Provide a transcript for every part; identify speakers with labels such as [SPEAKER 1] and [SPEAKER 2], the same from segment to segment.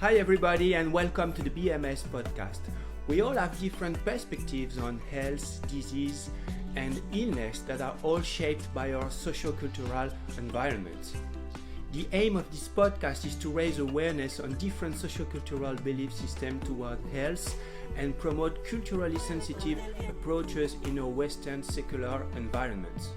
[SPEAKER 1] Hi everybody and welcome to the BMS Podcast. We all have different perspectives on health, disease and illness that are all shaped by our socio-cultural environment. The aim of this podcast is to raise awareness on different socio-cultural belief systems toward health and promote culturally sensitive approaches in a Western secular environment.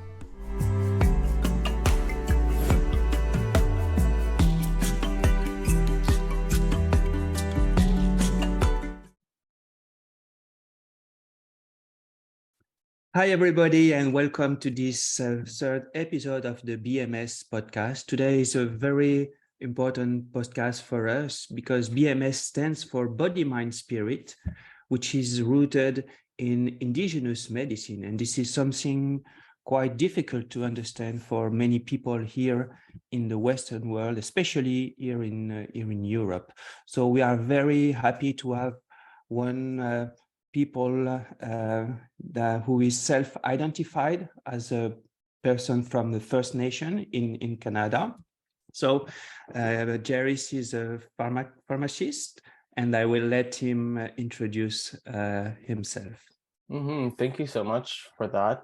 [SPEAKER 1] Hi, everybody, and welcome to this third episode of the BMS podcast. Today is a very important podcast for us because BMS stands for Body, Mind, Spirit, which is rooted in indigenous medicine. And this is something quite difficult to understand for many people here in the Western world, especially here in Europe. So we are very happy to have one people who is self-identified as a person from the First Nation in Canada. So Jaris is a pharmacist, and I will let him introduce himself.
[SPEAKER 2] Thank you so much for that.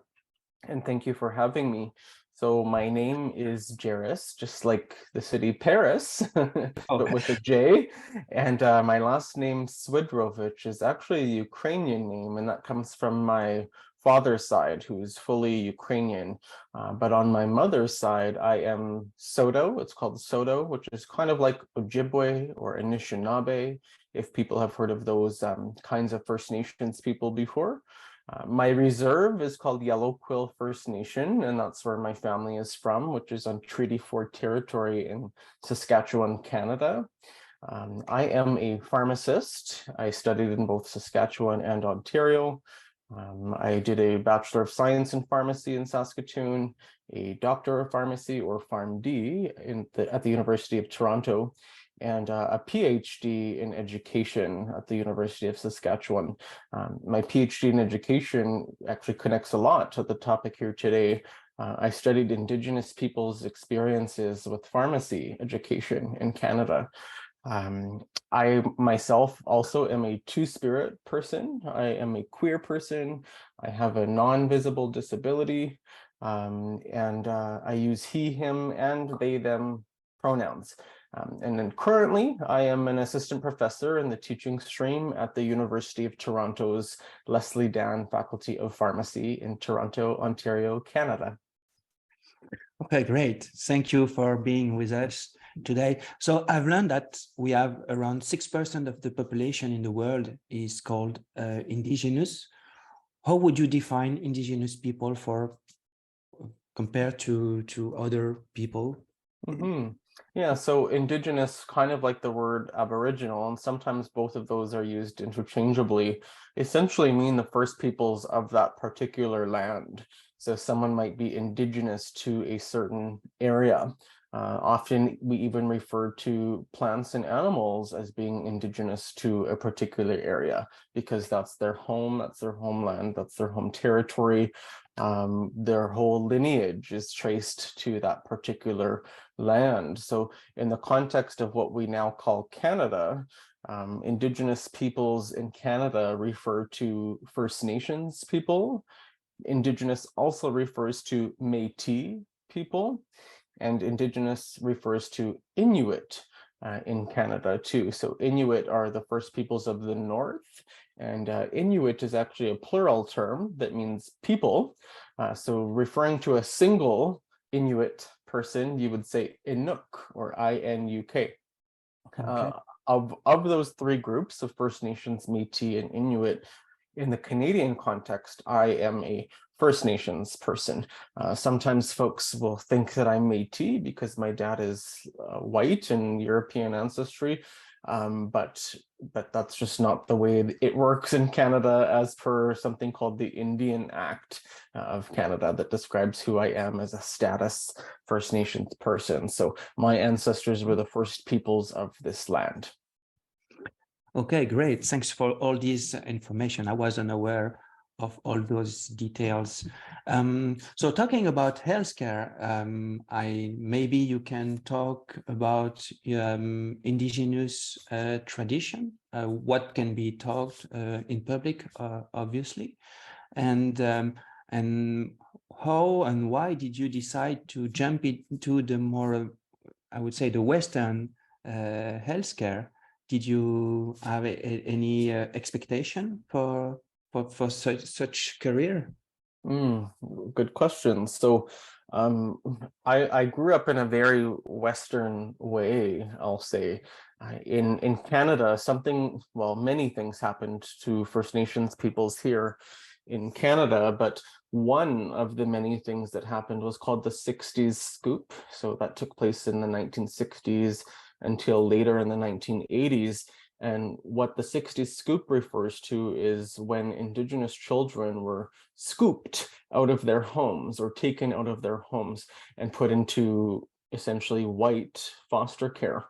[SPEAKER 2] And thank you for having me. So my name is Jaris, just like the city Paris, but with a J. And my last name, Swidrovich, is actually a Ukrainian name, and that comes from my father's side, who's fully Ukrainian. But on my mother's side, I am Saulteaux. It's called Saulteaux, which is kind of like Ojibwe or Anishinaabe, if people have heard of those kinds of First Nations people before. My reserve is called Yellow Quill First Nation, and that's where my family is from, which is on Treaty 4 territory in Saskatchewan, Canada. I am a pharmacist. I studied in both Saskatchewan and Ontario. I did a Bachelor of Science in Pharmacy in Saskatoon, a Doctor of Pharmacy or PharmD at the University of Toronto, and a PhD in education at the University of Saskatchewan. My PhD in education actually connects a lot to the topic here today. I studied Indigenous people's experiences with pharmacy education in Canada. I myself also am a two-spirit person. I am a queer person. I have a non-visible disability, and I use he, him, and they, them pronouns. And then currently, I am an assistant professor in the teaching stream at the University of Toronto's Leslie Dan Faculty of Pharmacy in Toronto, Ontario, Canada.
[SPEAKER 1] Okay, great. Thank you for being with us today. So I've learned that we have around 6% of the population in the world is called indigenous. How would you define indigenous people compared to other people?
[SPEAKER 2] Yeah, so indigenous, kind of like the word aboriginal, and sometimes both of those are used interchangeably, essentially mean the first peoples of that particular land. So someone might be indigenous to a certain area. Often we even refer to plants and animals as being indigenous to a particular area because that's their home, that's their homeland, that's their home territory. Their whole lineage is traced to that particular land. So in the context of what we now call Canada, Indigenous peoples in Canada refer to First Nations people. Indigenous also refers to Métis people, and Indigenous refers to Inuit in Canada too. So Inuit are the first peoples of the North, and Inuit is actually a plural term that means people. So referring to a single Inuit person, you would say Inuk or I-N-U-K.
[SPEAKER 1] Okay.
[SPEAKER 2] Of those three groups of First Nations, Métis, and Inuit, in the Canadian context, I am a First Nations person. Sometimes folks will think that I'm Métis because my dad is white and European ancestry, but that's just not the way it works in Canada as per something called the Indian Act of Canada that describes who I am as a status First Nations person. So my ancestors were the first peoples of this land.
[SPEAKER 1] Okay, great. Thanks for all this information. I wasn't aware of all those details. So talking about healthcare, maybe you can talk about indigenous tradition, what can be taught in public, obviously, and how and why did you decide to jump into the more, I would say, the Western healthcare? Did you have any expectation for such career?
[SPEAKER 2] Good question. So I grew up in a very Western way, I'll say. In Canada, many things happened to First Nations peoples here in Canada, but one of the many things that happened was called the 60s scoop. So that took place in the 1960s until later in the 1980s. And what the 60s scoop refers to is when Indigenous children were scooped out of their homes or taken out of their homes and put into essentially white foster care.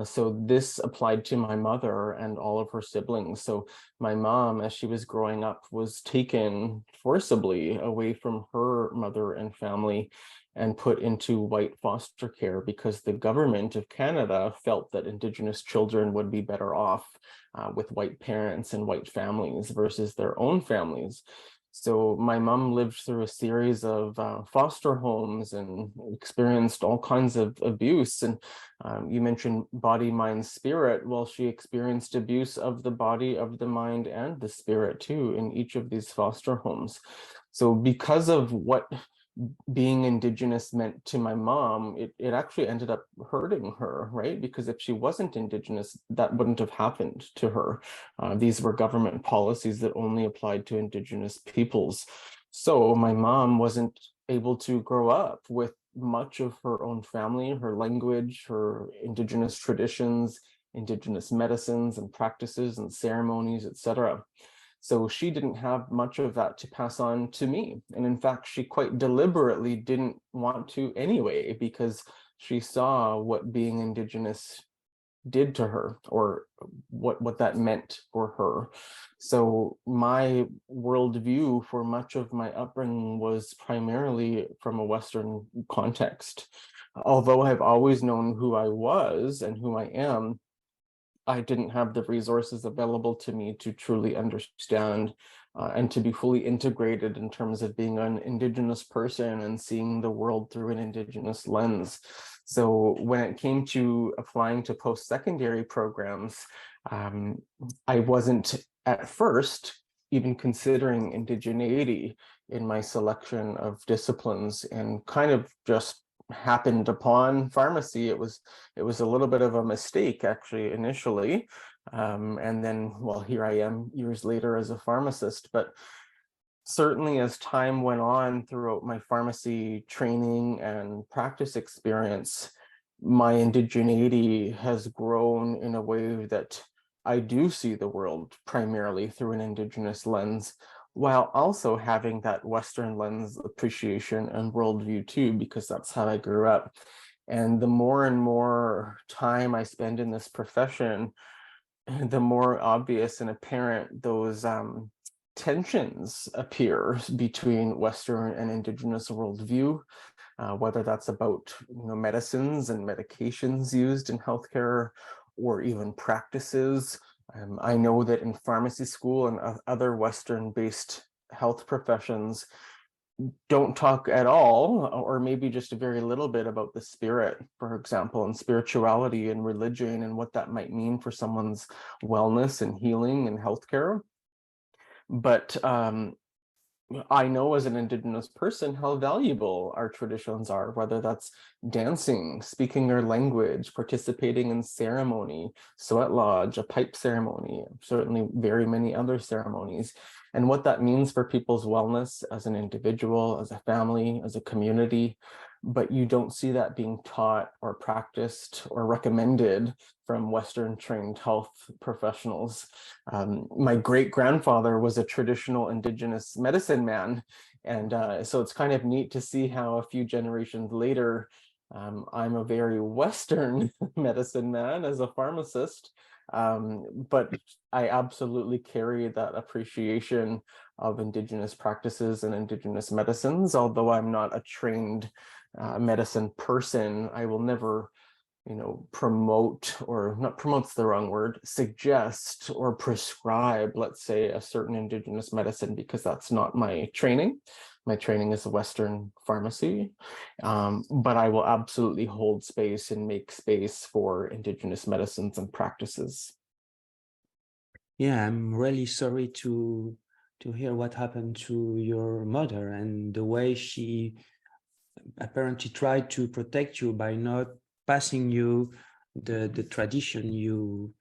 [SPEAKER 2] So this applied to my mother and all of her siblings. So my mom, as she was growing up, was taken forcibly away from her mother and family and put into white foster care because the government of Canada felt that Indigenous children would be better off with white parents and white families versus their own families. So my mom lived through a series of foster homes and experienced all kinds of abuse. And you mentioned body, mind, spirit. Well, she experienced abuse of the body, of the mind, and the spirit too in each of these foster homes. So because of what being Indigenous meant to my mom, it actually ended up hurting her, right? Because if she wasn't Indigenous, that wouldn't have happened to her. These were government policies that only applied to Indigenous peoples. So my mom wasn't able to grow up with much of her own family, her language, her Indigenous traditions, Indigenous medicines and practices and ceremonies, etc. So she didn't have much of that to pass on to me. And in fact, she quite deliberately didn't want to anyway, because she saw what being Indigenous did to her, or what that meant for her. So my worldview for much of my upbringing was primarily from a Western context. Although I've always known who I was and who I am, I didn't have the resources available to me to truly understand and to be fully integrated in terms of being an Indigenous person and seeing the world through an Indigenous lens. So when it came to applying to post-secondary programs, I wasn't at first even considering indigeneity in my selection of disciplines, and kind of just happened upon pharmacy. It was a little bit of a mistake actually initially, and then, well, here I am years later as a pharmacist. But certainly as time went on throughout my pharmacy training and practice experience, my indigeneity has grown in a way that I do see the world primarily through an Indigenous lens, while also having that Western lens appreciation and worldview too, because that's how I grew up. And the more and more time I spend in this profession, the more obvious and apparent those tensions appear between Western and Indigenous worldview, whether that's about medicines and medications used in healthcare, or even practices. I know that in pharmacy school and other Western-based health professions don't talk at all, or maybe just a very little bit, about the spirit, for example, and spirituality and religion and what that might mean for someone's wellness and healing and healthcare. But I know as an Indigenous person how valuable our traditions are, whether that's dancing, speaking our language, participating in ceremony, sweat lodge, a pipe ceremony, certainly very many other ceremonies, and what that means for people's wellness as an individual, as a family, as a community. But you don't see that being taught or practiced or recommended from Western trained health professionals. My great-grandfather was a traditional Indigenous medicine man. And so it's kind of neat to see how a few generations later, I'm a very Western medicine man as a pharmacist. But I absolutely carry that appreciation of Indigenous practices and Indigenous medicines. Although I'm not a trained medicine person, I will never, promote, or not promote's the wrong word, suggest or prescribe, let's say, a certain Indigenous medicine, because that's not my training. My training is a Western pharmacy, but I will absolutely hold space and make space for Indigenous medicines and practices.
[SPEAKER 1] Yeah, I'm really sorry to hear what happened to your mother and the way she apparently tried to protect you by not passing you the tradition you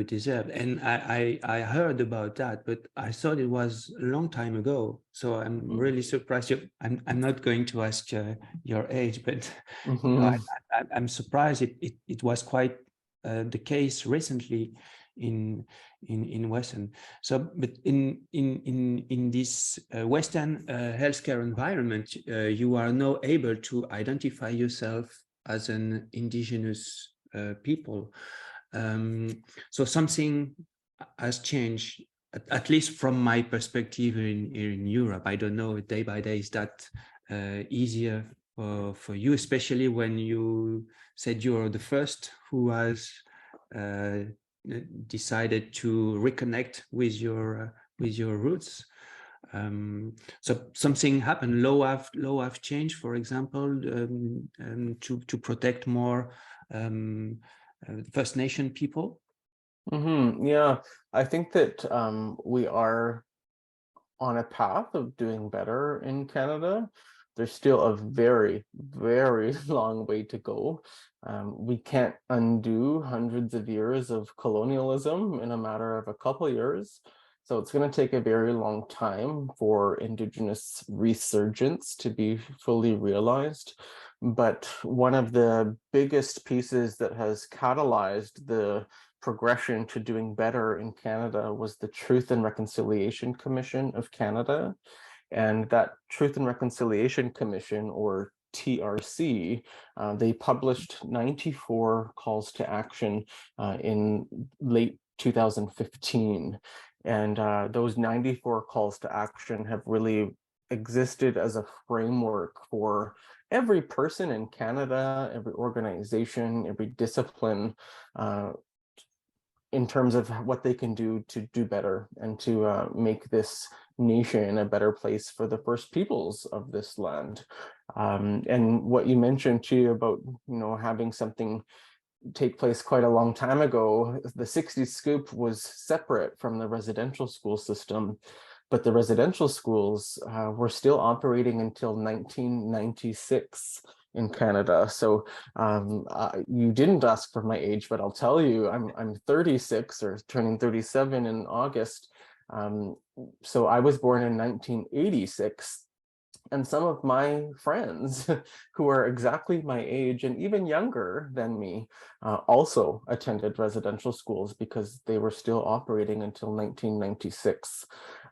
[SPEAKER 1] deserve. And I heard about that, but I thought it was a long time ago. So I'm really surprised. I'm not going to ask your age, but I'm surprised it was quite the case recently in Western. So, but in this Western healthcare environment, you are now able to identify yourself as an Indigenous people. So something has changed, at least from my perspective in Europe. I don't know, day by day, is that easier for you, especially when you said you're the first who has decided to reconnect with your roots. So something happened. Law have changed, for example, to protect more First Nation people.
[SPEAKER 2] Yeah, I think that we are on a path of doing better in Canada. There's still a very, very long way to go. We can't undo hundreds of years of colonialism in a matter of a couple of years. So it's going to take a very long time for Indigenous resurgence to be fully realized. But one of the biggest pieces that has catalyzed the progression to doing better in Canada was the Truth and Reconciliation Commission of Canada. And that Truth and Reconciliation Commission, or TRC, they published 94 calls to action in late 2015. And those 94 calls to action have really existed as a framework for every person in Canada, every organization, every discipline, in terms of what they can do to do better and to make this nation a better place for the First Peoples of this land. And what you mentioned too about, having something take place quite a long time ago, the 60s scoop was separate from the residential school system, but the residential schools were still operating until 1996 in Canada. So you didn't ask for my age, but I'll tell you, I'm 36 or turning 37 in August. So I was born in 1986. And some of my friends who are exactly my age and even younger than me also attended residential schools because they were still operating until 1996.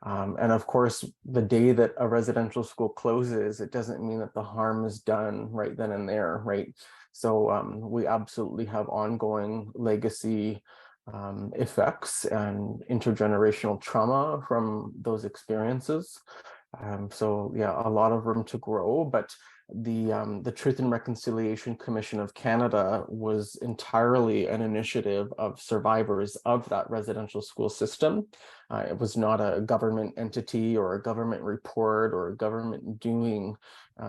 [SPEAKER 2] And of course, the day that a residential school closes, it doesn't mean that the harm is done right then and there, right? So we absolutely have ongoing legacy effects and intergenerational trauma from those experiences. So yeah, a lot of room to grow, but the Truth and Reconciliation Commission of Canada was entirely an initiative of survivors of that residential school system. It was not a government entity or a government report or a government doing.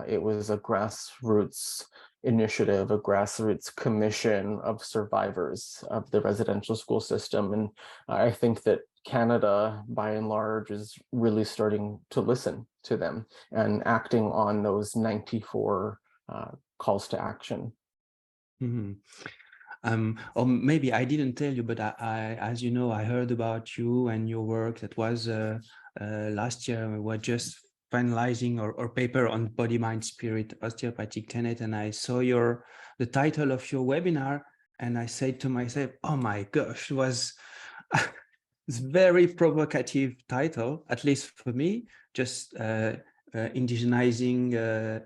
[SPEAKER 2] It was a grassroots initiative, a grassroots commission of survivors of the residential school system. And I think that Canada, by and large, is really starting to listen to them and acting on those 94 calls to action.
[SPEAKER 1] Or maybe I didn't tell you, but I, as you know, I heard about you and your work. That was last year. We were just finalizing our paper on body, mind, spirit, osteopathic tenet, and I saw the title of your webinar, and I said to myself, "Oh my gosh, it was." It's very provocative title, at least for me, just indigenizing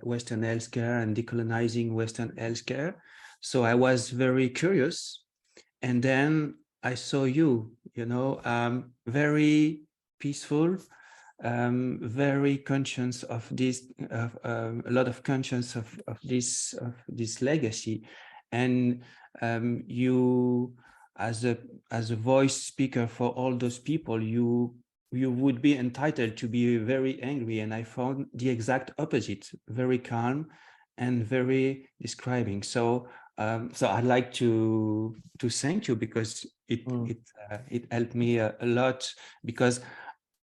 [SPEAKER 1] Western healthcare and decolonizing Western healthcare. So I was very curious. And then I saw you, very peaceful, very conscious of this, a lot of conscious of this legacy, and you, as a voice speaker for all those people, you would be entitled to be very angry, and I found the exact opposite, very calm and very describing. So I'd like to thank you, because it helped me a lot, because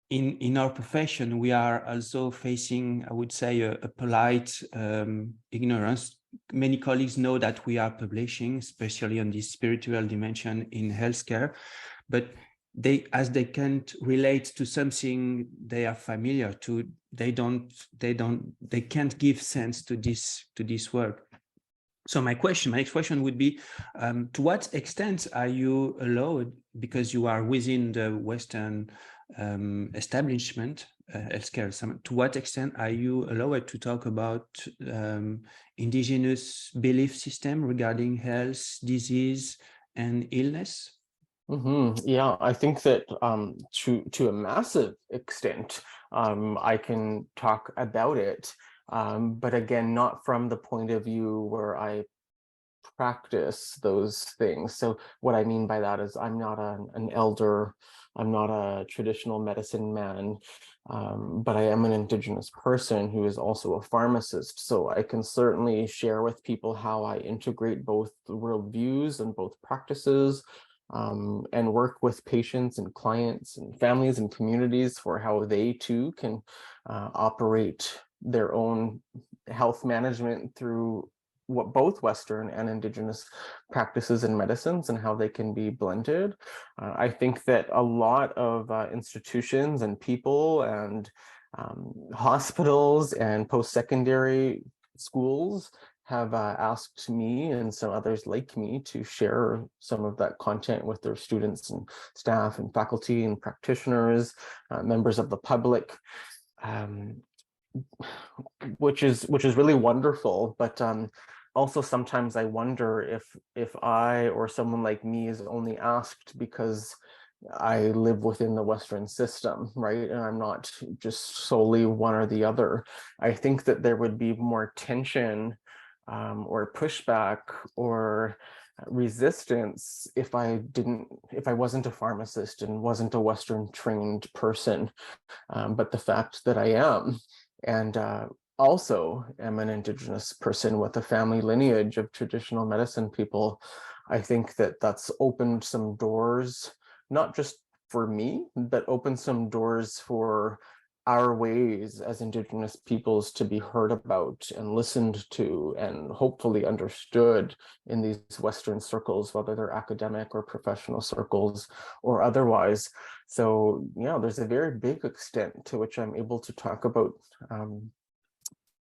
[SPEAKER 1] in our profession we are also facing, I would say, a polite ignorance. Many colleagues know that we are publishing, especially on this spiritual dimension in healthcare, but as they can't relate to something they are familiar to, they can't give sense to this work. So my next question would be, to what extent are you allowed, because you are within the Western establishment, healthcare, to what extent are you allowed to talk about indigenous belief system regarding health, disease, and illness?
[SPEAKER 2] Yeah, I think that to a massive extent, I can talk about it, but again, not from the point of view where I practice those things. So what I mean by that is I'm not an elder, I'm not a traditional medicine man, but I am an Indigenous person who is also a pharmacist. So I can certainly share with people how I integrate both the worldviews and both practices, and work with patients and clients and families and communities for how they too can operate their own health management through both Western and Indigenous practices and medicines, and how they can be blended. I think that a lot of institutions and people and hospitals and post-secondary schools have asked me and some others like me to share some of that content with their students and staff and faculty and practitioners, members of the public, which is really wonderful. But also sometimes I wonder if I or someone like me is only asked because I live within the Western system, right? And I'm not just solely one or the other. I think that there would be more tension or pushback or resistance if I wasn't a pharmacist and wasn't a Western trained person. But the fact that I am, and also am an Indigenous person with a family lineage of traditional medicine people, I think that that's opened some doors, not just for me, but opened some doors for our ways as Indigenous peoples to be heard about and listened to and hopefully understood in these Western circles, whether they're academic or professional circles or otherwise. So, yeah, there's a very big extent to which I'm able to talk about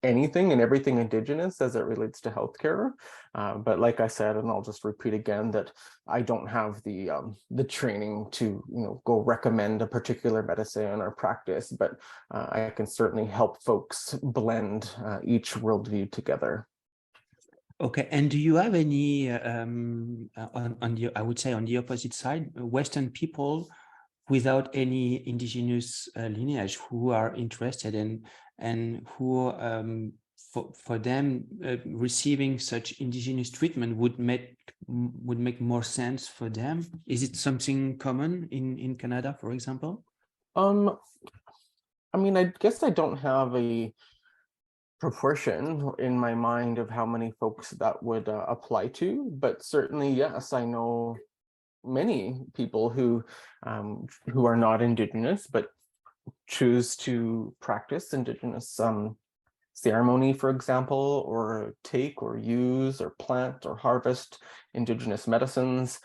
[SPEAKER 2] anything and everything Indigenous as it relates to healthcare. But like I said, and I'll just repeat again, that I don't have the training to go recommend a particular medicine or practice, but I can certainly help folks blend each worldview together.
[SPEAKER 1] Okay, and do you have any on the, I would say, on the opposite side, Western people without any indigenous lineage who are interested in, and who for them receiving such indigenous treatment would make more sense for them? Is it something common in Canada, for example?
[SPEAKER 2] I mean, I guess I don't have a proportion in my mind of how many folks that would apply to, but certainly, yes, I know many people who are not Indigenous but choose to practice Indigenous ceremony, for example, or take or use or plant or harvest Indigenous medicines.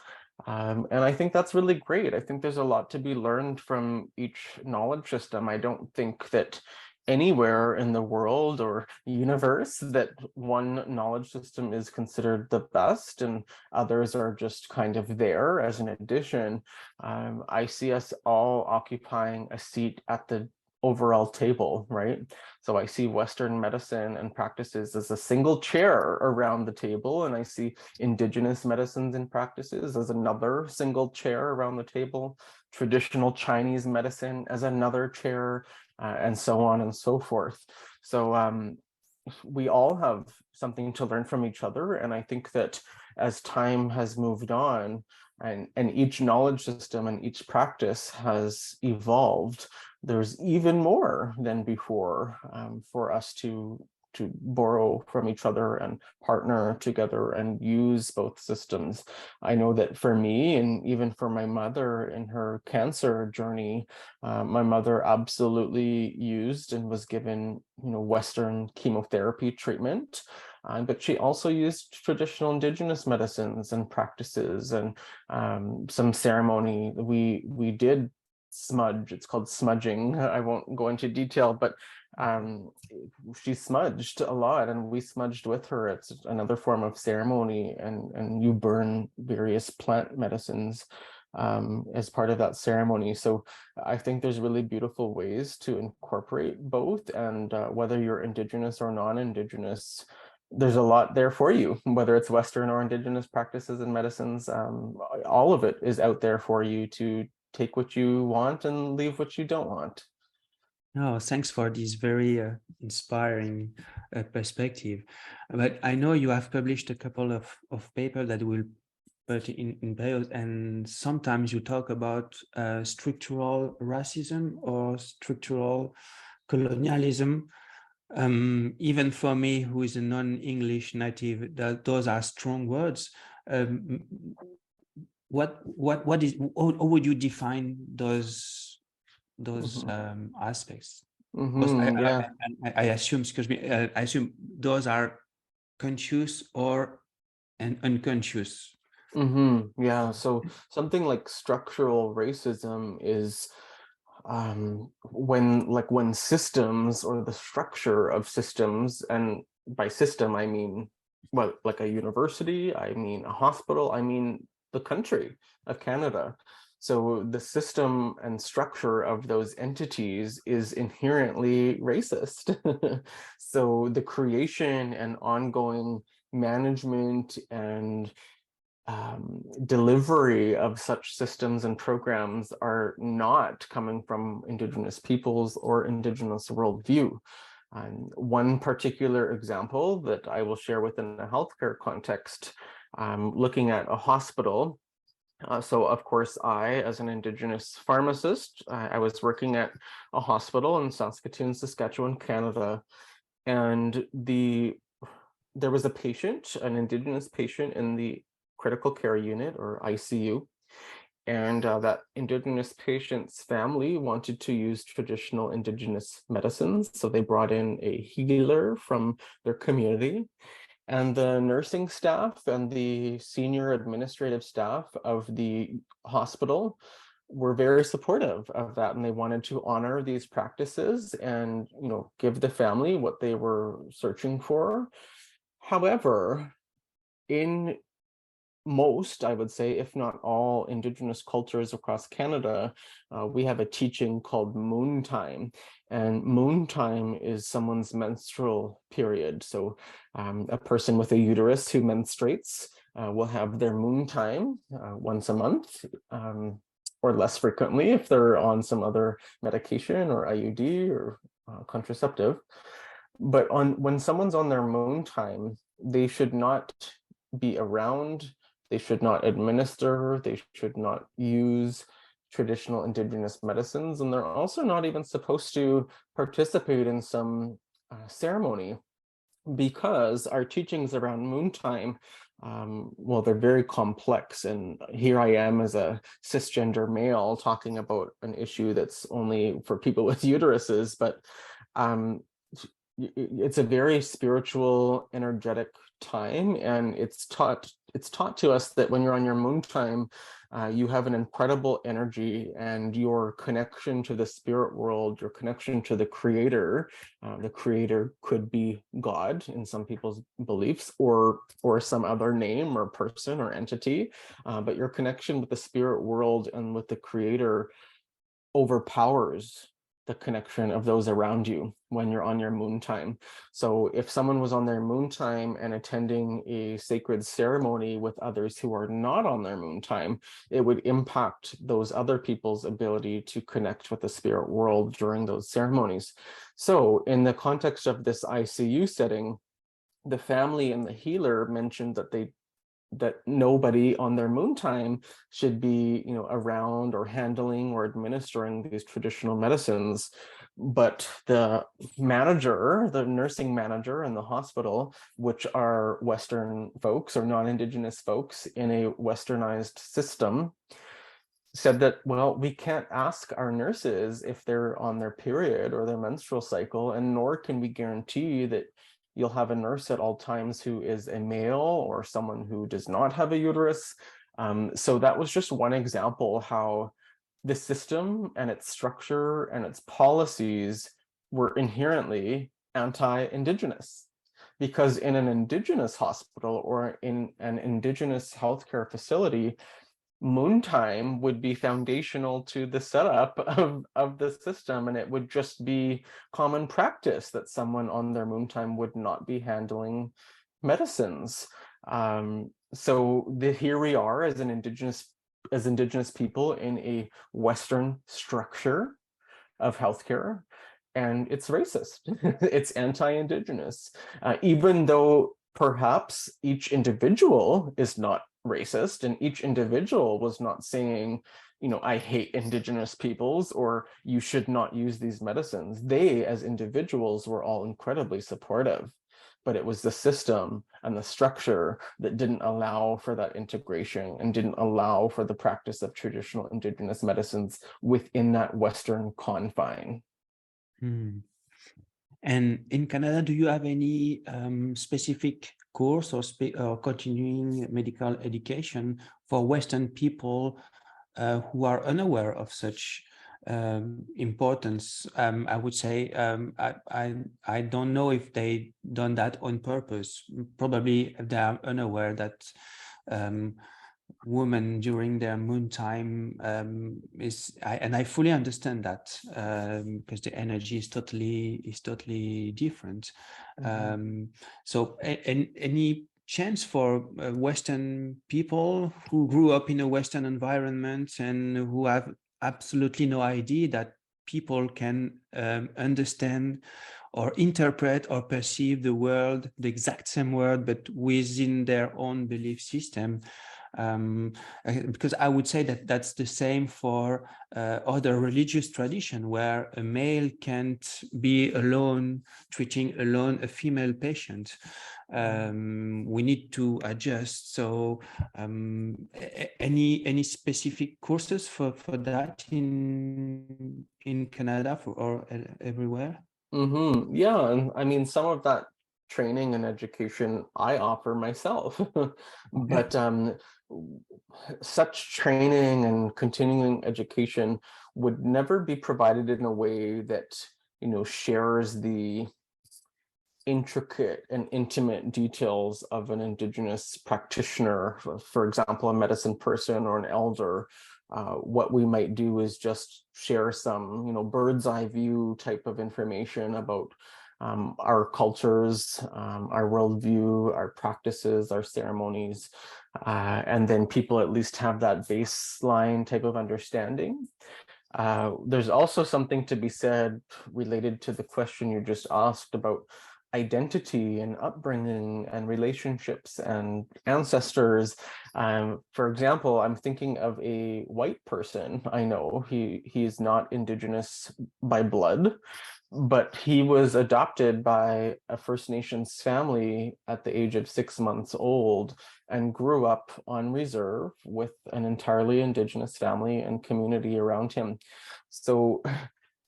[SPEAKER 2] And I think that's really great. I think there's a lot to be learned from each knowledge system. I don't think that anywhere in the world or universe that one knowledge system is considered the best and others are just kind of there as an addition. I see us all occupying a seat at the overall table, right? So I see Western medicine and practices as a single chair around the table, and I see indigenous medicines and practices as another single chair around the table, traditional Chinese medicine as another chair, and so on and so forth. So we all have something to learn from each other, and I think that as time has moved on, and each knowledge system and each practice has evolved, there's even more than before for us to borrow from each other and partner together and use both systems. I know that for me, and even for my mother in her cancer journey, my mother absolutely used and was given, Western chemotherapy treatment. But she also used traditional indigenous medicines and practices and some ceremony. We did smudge. It's called smudging. I won't go into detail, but she smudged a lot, and we smudged with her. It's another form of ceremony, and you burn various plant medicines as part of that ceremony. So I think there's really beautiful ways to incorporate both, and whether you're indigenous or non-indigenous, there's a lot there for you, whether it's Western or indigenous practices and medicines. All of it is out there for you to take what you want and leave what you don't want.
[SPEAKER 1] No, thanks for this very inspiring perspective. But I know you have published a couple of papers that will put in bio, and sometimes you talk about structural racism or structural colonialism. Even for me, who is a non-English native, those are strong words. What is, how would you define those aspects?
[SPEAKER 2] Yeah.
[SPEAKER 1] I assume, excuse me, I assume those are conscious or unconscious.
[SPEAKER 2] Yeah, so something like structural racism is when systems, or the structure of systems, and by system I mean, well, like a university, I mean a hospital, I mean the country of Canada. So the system and structure of those entities is inherently racist. So the creation and ongoing management and delivery of such systems and programs are not coming from Indigenous peoples or Indigenous worldview. One particular example that I will share within a healthcare context, looking at a hospital. So of course, I, as an Indigenous pharmacist, I was working at a hospital in Saskatoon, Saskatchewan, Canada, and there was a patient, an Indigenous patient in the critical care unit, or ICU, and that Indigenous patient's family wanted to use traditional Indigenous medicines, so they brought in a healer from their community, and the nursing staff and the senior administrative staff of the hospital were very supportive of that, and they wanted to honor these practices and, give the family what they were searching for. However, in most, I would say, if not all, Indigenous cultures across Canada, we have a teaching called moon time. And moon time is someone's menstrual period. So a person with a uterus who menstruates will have their moon time once a month, or less frequently if they're on some other medication or IUD or contraceptive. But when someone's on their moon time, they should not be around, they should not administer, they should not use traditional Indigenous medicines, and they're also not even supposed to participate in some ceremony, because our teachings around moon time, well, they're very complex. And here I am as a cisgender male talking about an issue that's only for people with uteruses, but it's a very spiritual, energetic time, and it's taught to us that when you're on your moon time, you have an incredible energy, and your connection to the spirit world, your connection to the creator could be God in some people's beliefs, or some other name or person or entity, but your connection with the spirit world and with the creator overpowers the connection of those around you when you're on your moon time. So if someone was on their moon time and attending a sacred ceremony with others who are not on their moon time, it would impact those other people's ability to connect with the spirit world during those ceremonies. So in the context of this ICU setting, the family and the healer mentioned that nobody on their moon time should be, around or handling or administering these traditional medicines. But the manager, the nursing manager in the hospital, which are Western folks or non-Indigenous folks in a westernized system, said that, well, we can't ask our nurses if they're on their period or their menstrual cycle, and nor can we guarantee that you'll have a nurse at all times who is a male or someone who does not have a uterus. So that was just one example how the system and its structure and its policies were inherently anti-Indigenous. Because in an Indigenous hospital or in an Indigenous healthcare facility, moon time would be foundational to the setup of the system, and it would just be common practice that someone on their moon time would not be handling medicines. So here we are as Indigenous people in a Western structure of healthcare, and it's racist. It's anti-Indigenous, even though perhaps each individual is not racist and each individual was not saying, I hate Indigenous peoples or you should not use these medicines. They as individuals were all incredibly supportive, but it was the system and the structure that didn't allow for that integration and didn't allow for the practice of traditional Indigenous medicines within that Western confine.
[SPEAKER 1] And in Canada, do you have any specific course or continuing medical education for Western people who are unaware of such importance? I would say I don't know if they done that on purpose. Probably they are unaware that women during their moon time and I fully understand that because the energy is totally different. So any chance for Western people who grew up in a Western environment and who have absolutely no idea that people can understand or interpret or perceive the world, the exact same world, but within their own belief system? Because I would say that that's the same for other religious tradition where a male can't be alone, treating alone a female patient. We need to adjust. So any specific courses for that in Canada or everywhere?
[SPEAKER 2] Yeah, and I mean, some of that training and education I offer myself, but such training and continuing education would never be provided in a way that, shares the intricate and intimate details of an Indigenous practitioner, for example, a medicine person or an elder. What we might do is just share some, bird's eye view type of information about our cultures, our worldview, our practices, our ceremonies, and then people at least have that baseline type of understanding. There's also something to be said related to the question you just asked about identity and upbringing and relationships and ancestors. For example, I'm thinking of a white person I know. He's not Indigenous by blood, but he was adopted by a First Nations family at the age of 6 months old and grew up on reserve with an entirely Indigenous family and community around him. So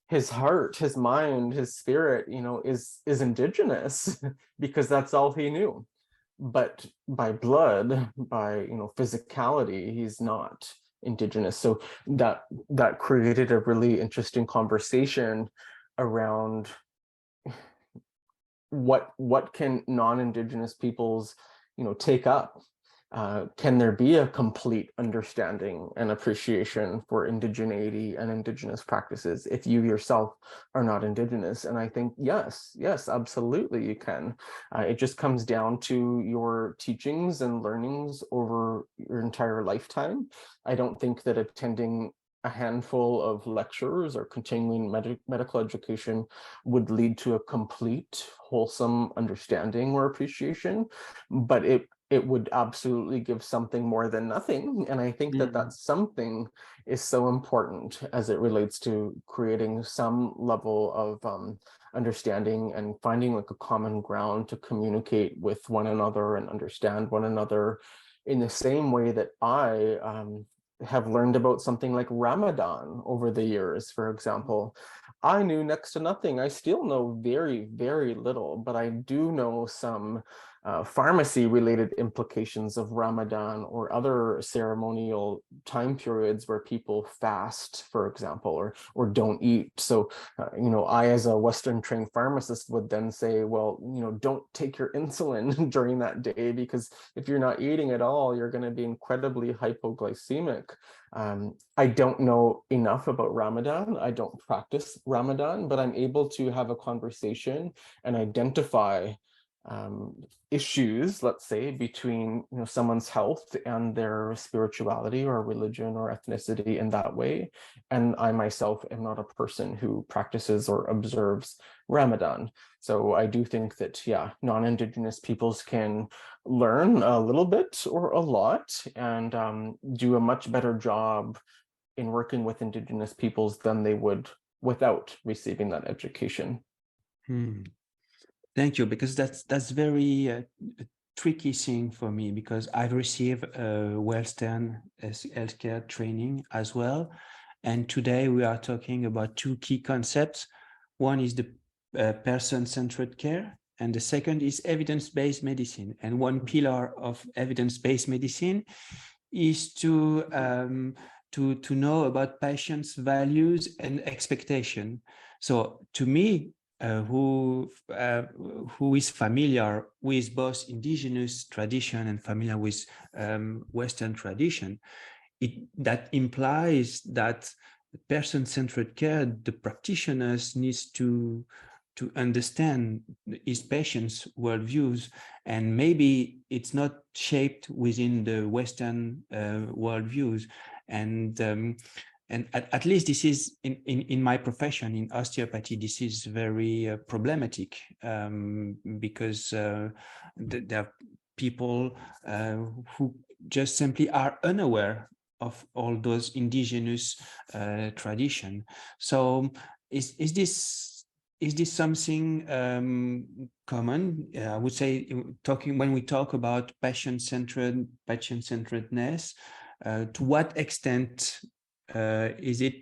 [SPEAKER 2] his heart, his mind, his spirit, is Indigenous because that's all he knew. But by blood, by physicality, he's not Indigenous. So that created a really interesting conversation around what can non-Indigenous peoples take up can there be a complete understanding and appreciation for indigeneity and Indigenous practices if you yourself are not Indigenous? And I think, yes, absolutely you can. It just comes down to your teachings and learnings over your entire lifetime. I don't think that attending a handful of lectures or continuing medical education would lead to a complete, wholesome understanding or appreciation, but it would absolutely give something more than nothing. And I think that that something is so important as it relates to creating some level of understanding and finding like a common ground to communicate with one another and understand one another in the same way that I have learned about something like Ramadan over the years. For example, I knew next to nothing. I still know very, very little, but I do know some pharmacy related implications of Ramadan or other ceremonial time periods where people fast, for example, or don't eat. So, I, as a Western trained pharmacist, would then say, well, don't take your insulin during that day, because if you're not eating at all, you're going to be incredibly hypoglycemic. I don't know enough about Ramadan. I don't practice Ramadan, but I'm able to have a conversation and identify issues, let's say, between someone's health and their spirituality or religion or ethnicity in that way. And I myself am not a person who practices or observes Ramadan. So I do think that, non-Indigenous peoples can learn a little bit or a lot and do a much better job in working with Indigenous peoples than they would without receiving that education.
[SPEAKER 1] Thank you, because that's very tricky thing for me, because I've received Western healthcare training as well. And today we are talking about two key concepts. One is the person-centered care, and the second is evidence-based medicine. And one pillar of evidence-based medicine is to know about patients' values and expectation. So to me, who is familiar with both Indigenous tradition and familiar with Western tradition, that implies that person-centered care, the practitioners needs to understand his patients' worldviews, and maybe it's not shaped within the Western worldviews. And at least this is in my profession, in osteopathy, this is very problematic, because there are people who just simply are unaware of all those Indigenous tradition. So is this something common? I would say, when we talk about patient-centeredness, to what extent is it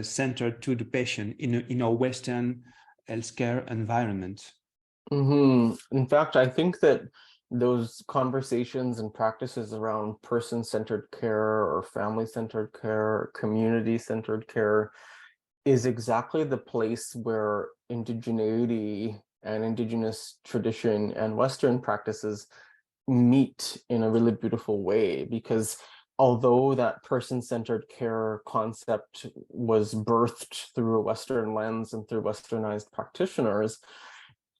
[SPEAKER 1] centered to the patient in a Western healthcare environment?
[SPEAKER 2] In fact, I think that those conversations and practices around person-centered care or family-centered care, community-centered care is exactly the place where indigeneity and Indigenous tradition and Western practices meet in a really beautiful way. Because although that person-centered care concept was birthed through a Western lens and through Westernized practitioners,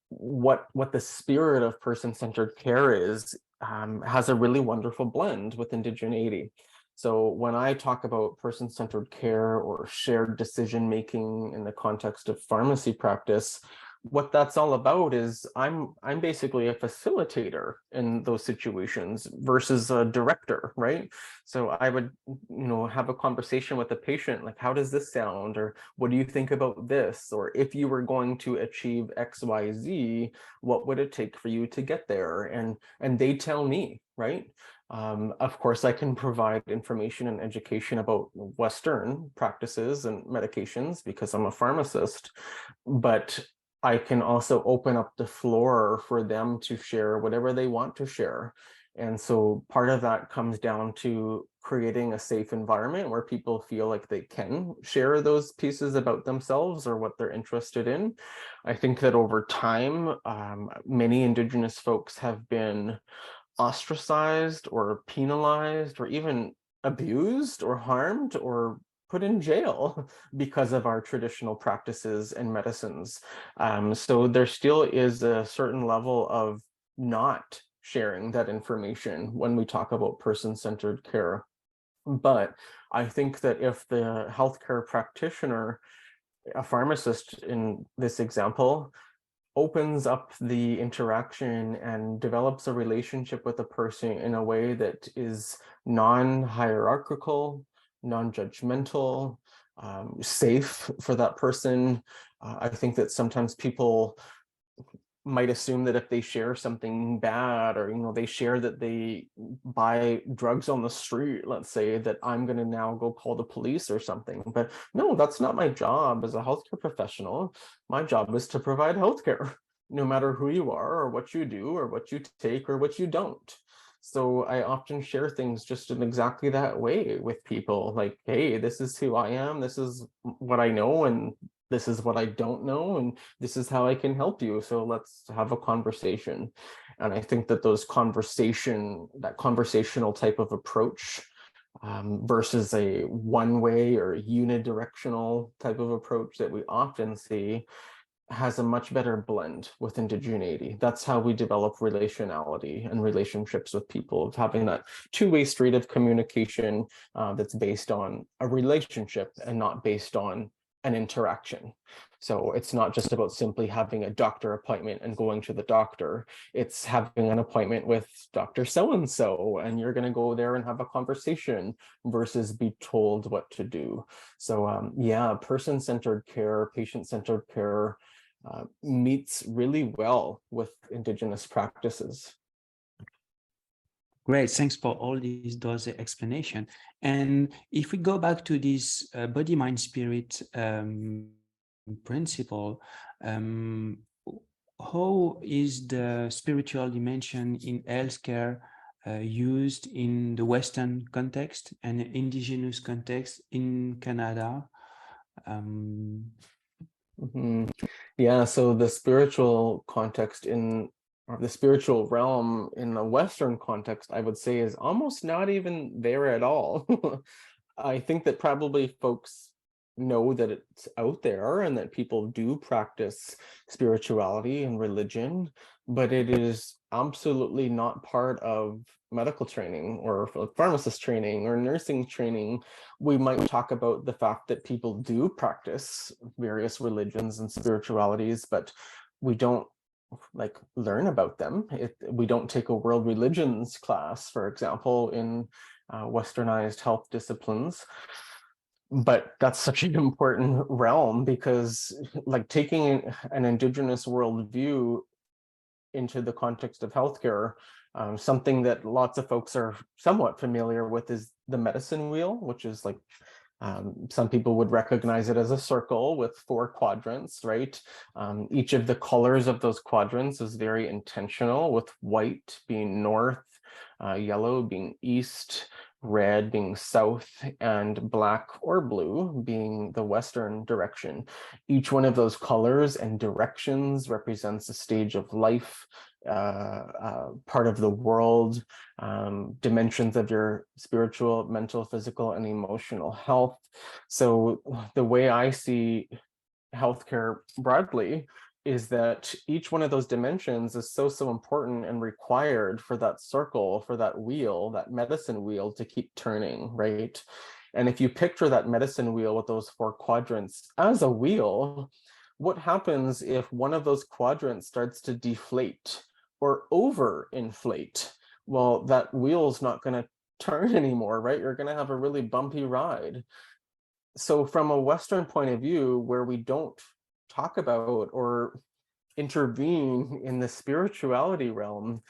[SPEAKER 2] what the spirit of person-centered care is has a really wonderful blend with indigeneity. So when I talk about person-centered care or shared decision-making in the context of pharmacy practice, what that's all about is I'm basically a facilitator in those situations versus a director, right? So I would, have a conversation with the patient, like, how does this sound? Or what do you think about this? Or if you were going to achieve XYZ, what would it take for you to get there? And they tell me, right? Of course, I can provide information and education about Western practices and medications because I'm a pharmacist, but I can also open up the floor for them to share whatever they want to share. And so part of that comes down to creating a safe environment where people feel like they can share those pieces about themselves or what they're interested in. I think that over time, many Indigenous folks have been ostracized or penalized or even abused or harmed or put in jail because of our traditional practices and medicines. So there still is a certain level of not sharing that information when we talk about person-centered care. But I think that if the healthcare practitioner, a pharmacist in this example, opens up the interaction and develops a relationship with a person in a way that is non-hierarchical, non-judgmental, safe for that person. I think that sometimes people might assume that if they share something bad, or they share that they buy drugs on the street, let's say, that I'm going to now go call the police or something. But no, that's not my job as a healthcare professional. My job is to provide healthcare, no matter who you are or what you do or what you take or what you don't. So I often share things just in exactly that way with people, like, hey, this is who I am, this is what I know, and this is what I don't know, and this is how I can help you. So let's have a conversation. And I think that that conversational type of approach versus a one-way or unidirectional type of approach that we often see has a much better blend with indigeneity. That's how we develop relationality and relationships with people, of having that two-way street of communication that's based on a relationship and not based on an interaction. So it's not just about simply having a doctor appointment and going to the doctor. It's having an appointment with Dr. So-and-so, and you're going to go there and have a conversation versus be told what to do. So yeah, person-centered care, patient-centered care meets really well with Indigenous practices.
[SPEAKER 1] Great, thanks for all those explanation. And if we go back to this body, mind, spirit principle, how is the spiritual dimension in healthcare used in the Western context and indigenous context in Canada?
[SPEAKER 2] Yeah, so the spiritual context or the spiritual realm in the Western context, I would say, is almost not even there at all. I think that probably folks know that it's out there and that people do practice spirituality and religion, but it is absolutely not part of medical training or pharmacist training or nursing training. We might talk about the fact that people do practice various religions and spiritualities, but we don't learn about them. We don't take a world religions class, for example, in westernized health disciplines. But that's such an important realm, because taking an Indigenous worldview into the context of healthcare, something that lots of folks are somewhat familiar with is the medicine wheel, which is some people would recognize it as a circle with 4 quadrants, right? Each of the colors of those quadrants is very intentional, with white being north, yellow being east, red being south, and black or blue being the western direction. Each one of those colors and directions represents a stage of life, part of the world, dimensions of your spiritual, mental, physical, and emotional health. So the way I see healthcare broadly is that each one of those dimensions is so important and required for that circle, for that wheel, that medicine wheel, to keep turning, right? And if you picture that medicine wheel with those 4 quadrants as a wheel, what happens if one of those quadrants starts to deflate or overinflate? Well, that wheel's not going to turn anymore, right? You're going to have a really bumpy ride. So from a Western point of view, where we don't talk about or intervene in the spirituality realm,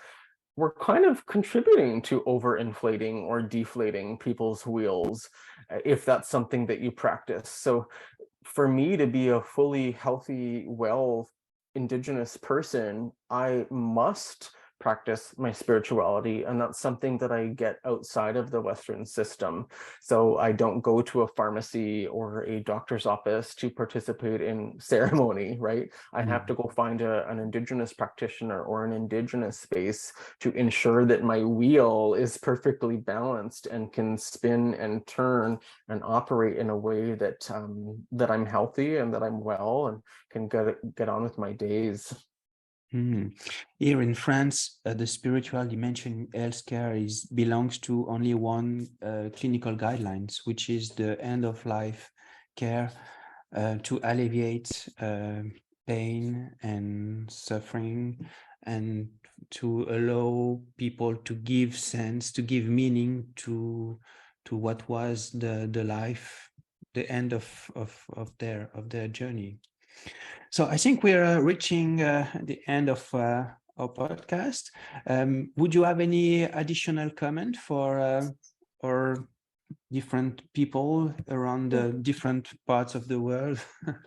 [SPEAKER 2] we're kind of contributing to overinflating or deflating people's wheels, if that's something that you practice. So for me to be a fully healthy, well Indigenous person, I must practice my spirituality, and that's something that I get outside of the Western system. So I don't go to a pharmacy or a doctor's office to participate in ceremony, right? I have to go find an Indigenous practitioner or an Indigenous space to ensure that my wheel is perfectly balanced and can spin and turn and operate in a way that that I'm healthy and that I'm well and can get on with my days.
[SPEAKER 1] Here in France, the spiritual dimension in healthcare belongs to only one clinical guidelines, which is the end of life care to alleviate pain and suffering, and to allow people to give sense, to give meaning to what was the life, the end of their journey. So I think we're reaching the end of our podcast. Would you have any additional comment for or different people around the different parts of the world?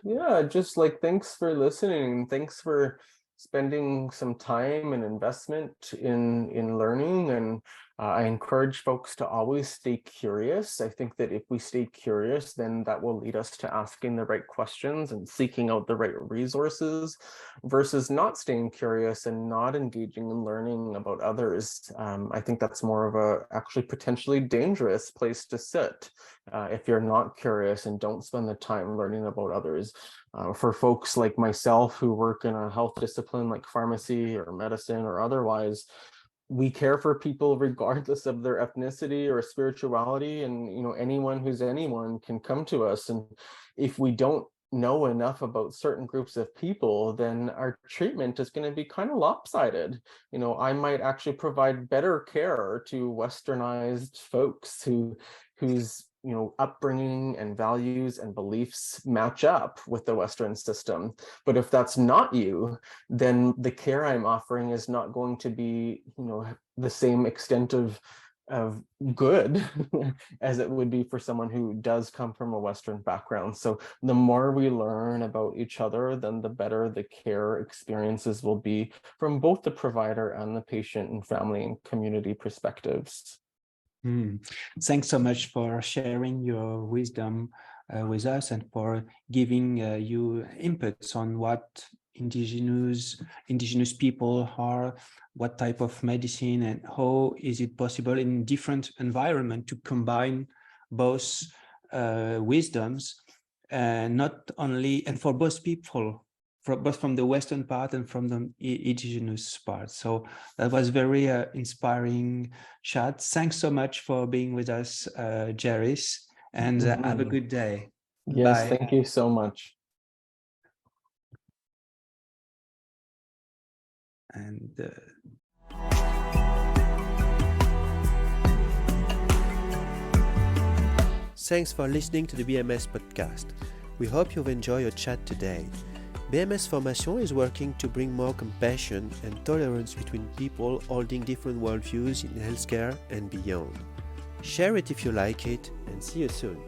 [SPEAKER 2] Yeah, just like thanks for listening. Thanks for spending some time and investment in learning. And I encourage folks to always stay curious. I think that if we stay curious, then that will lead us to asking the right questions and seeking out the right resources, versus not staying curious and not engaging in learning about others. I think that's more of a actually potentially dangerous place to sit if you're not curious and don't spend the time learning about others. For folks like myself who work in a health discipline like pharmacy or medicine or otherwise, we care for people regardless of their ethnicity or spirituality, and anyone who's anyone can come to us. And if we don't know enough about certain groups of people, then our treatment is going to be kind of lopsided. I might actually provide better care to westernized folks whose upbringing and values and beliefs match up with the Western system. But if that's not you, then the care I'm offering is not going to be, the same extent of good as it would be for someone who does come from a Western background. So the more we learn about each other, then the better the care experiences will be from both the provider and the patient and family and community perspectives.
[SPEAKER 1] Thanks so much for sharing your wisdom with us and for giving you inputs on what indigenous people are, what type of medicine, and how is it possible in different environment to combine both wisdoms, not only, and for both people, both from the Western part and from the indigenous part. So that was very inspiring chat. Thanks so much for being with us, Jaris, and have a good day.
[SPEAKER 2] Yes,
[SPEAKER 1] Bye.
[SPEAKER 2] thank you so much.
[SPEAKER 1] And
[SPEAKER 3] thanks for listening to the BMS Podcast. We hope you've enjoyed your chat today. BMS Formation is working to bring more compassion and tolerance between people holding different worldviews in healthcare and beyond. Share it if you like it, and see you soon.